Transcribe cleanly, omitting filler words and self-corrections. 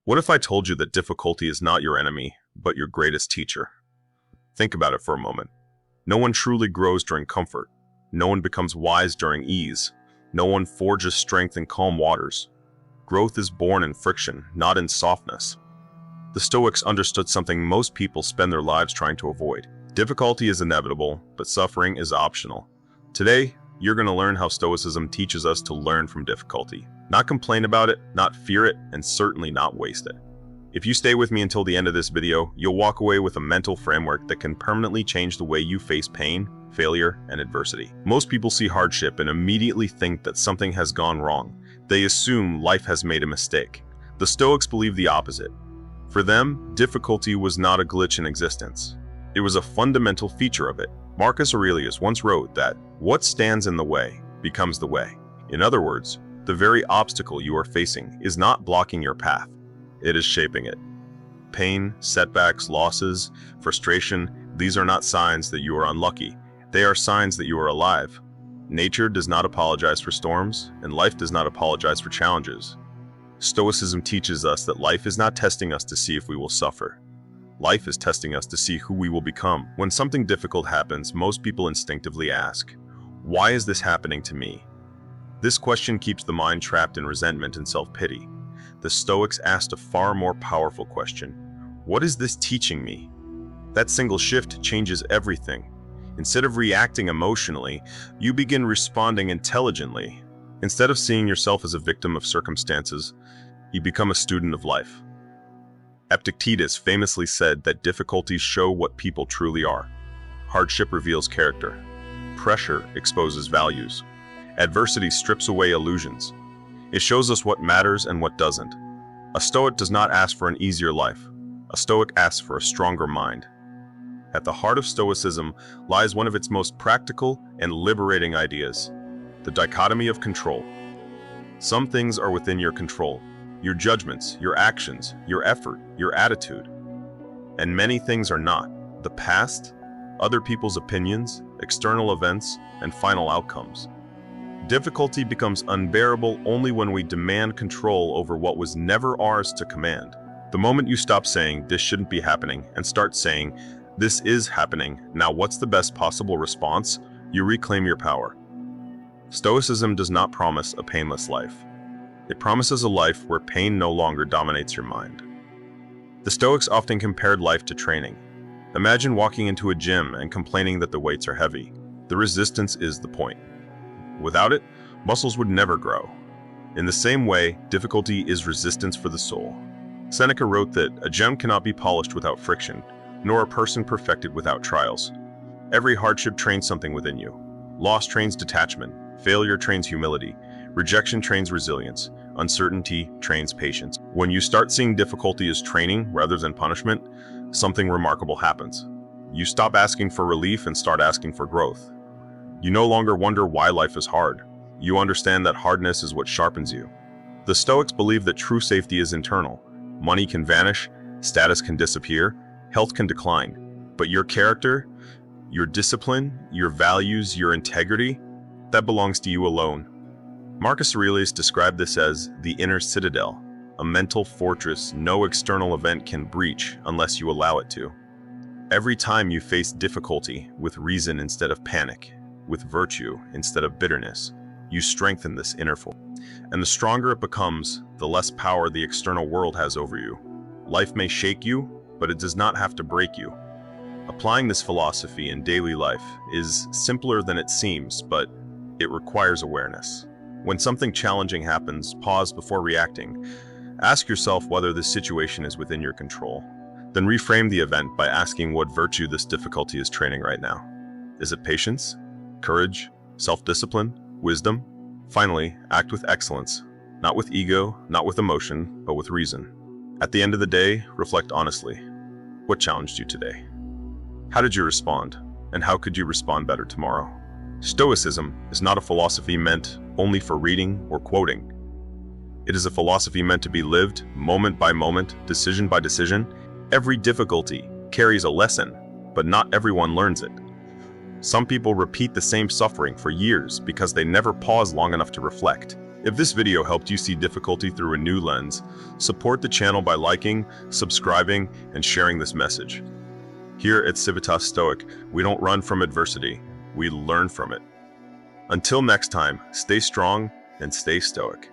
What if I told you that difficulty is not your enemy, but your greatest teacher? Think about it for a moment. No one truly grows during comfort. No one becomes wise during ease. No one forges strength in calm waters. Growth is born in friction, not in softness. The Stoics understood something most people spend their lives trying to avoid. Difficulty is inevitable, but suffering is optional. Today, you're going to learn how Stoicism teaches us to learn from difficulty. Not complain about it, not fear it, and certainly not waste it. If you stay with me until the end of this video, you'll walk away with a mental framework that can permanently change the way you face pain, failure, and adversity. Most people see hardship and immediately think that something has gone wrong. They assume life has made a mistake. The Stoics believe the opposite. For them, difficulty was not a glitch in existence. It was a fundamental feature of it. Marcus Aurelius once wrote that, "What stands in the way becomes the way." In other words, the very obstacle you are facing is not blocking your path. It is shaping it. Pain, setbacks, losses, frustration, these are not signs that you are unlucky. They are signs that you are alive. Nature does not apologize for storms, and life does not apologize for challenges. Stoicism teaches us that life is not testing us to see if we will suffer. Life is testing us to see who we will become. When something difficult happens, most people instinctively ask, "Why is this happening to me?" This question keeps the mind trapped in resentment and self-pity. The Stoics asked a far more powerful question. What is this teaching me? That single shift changes everything. Instead of reacting emotionally, you begin responding intelligently. Instead of seeing yourself as a victim of circumstances, you become a student of life. Epictetus famously said that difficulties show what people truly are. Hardship reveals character. Pressure exposes values. Adversity strips away illusions. It shows us what matters and what doesn't. A Stoic does not ask for an easier life. A Stoic asks for a stronger mind. At the heart of Stoicism lies one of its most practical and liberating ideas, the dichotomy of control. Some things are within your control, your judgments, your actions, your effort, your attitude. And many things are not, the past, other people's opinions, external events, and final outcomes. Difficulty becomes unbearable only when we demand control over what was never ours to command. The moment you stop saying, "This shouldn't be happening," and start saying, "This is happening, now what's the best possible response?" you reclaim your power. Stoicism does not promise a painless life. It promises a life where pain no longer dominates your mind. The Stoics often compared life to training. Imagine walking into a gym and complaining that the weights are heavy. The resistance is the point. Without it, muscles would never grow. In the same way, difficulty is resistance for the soul. Seneca wrote that a gem cannot be polished without friction, nor a person perfected without trials. Every hardship trains something within you. Loss trains detachment, failure trains humility, rejection trains resilience, uncertainty trains patience. When you start seeing difficulty as training rather than punishment, something remarkable happens. You stop asking for relief and start asking for growth. You no longer wonder why life is hard. You understand that hardness is what sharpens you. The Stoics believe that true safety is internal. Money can vanish, status can disappear, health can decline, but your character, your discipline, your values, your integrity, that belongs to you alone. Marcus Aurelius described this as the inner citadel, a mental fortress no external event can breach unless you allow it to. Every time you face difficulty with reason instead of panic, with virtue instead of bitterness, you strengthen this inner force. And the stronger it becomes, the less power the external world has over you. Life may shake you, but it does not have to break you. Applying this philosophy in daily life is simpler than it seems, but it requires awareness. When something challenging happens, pause before reacting. Ask yourself whether this situation is within your control. Then reframe the event by asking what virtue this difficulty is training right now. Is it patience, courage, self-discipline, wisdom? Finally, act with excellence, not with ego, not with emotion, but with reason. At the end of the day, reflect honestly. What challenged you today? How did you respond? And how could you respond better tomorrow? Stoicism is not a philosophy meant only for reading or quoting. It is a philosophy meant to be lived moment by moment, decision by decision. Every difficulty carries a lesson, but not everyone learns it. Some people repeat the same suffering for years because they never pause long enough to reflect. If this video helped you see difficulty through a new lens, support the channel by liking, subscribing, and sharing this message. Here at Civitas Stoic, we don't run from adversity, we learn from it. Until next time, stay strong and stay stoic.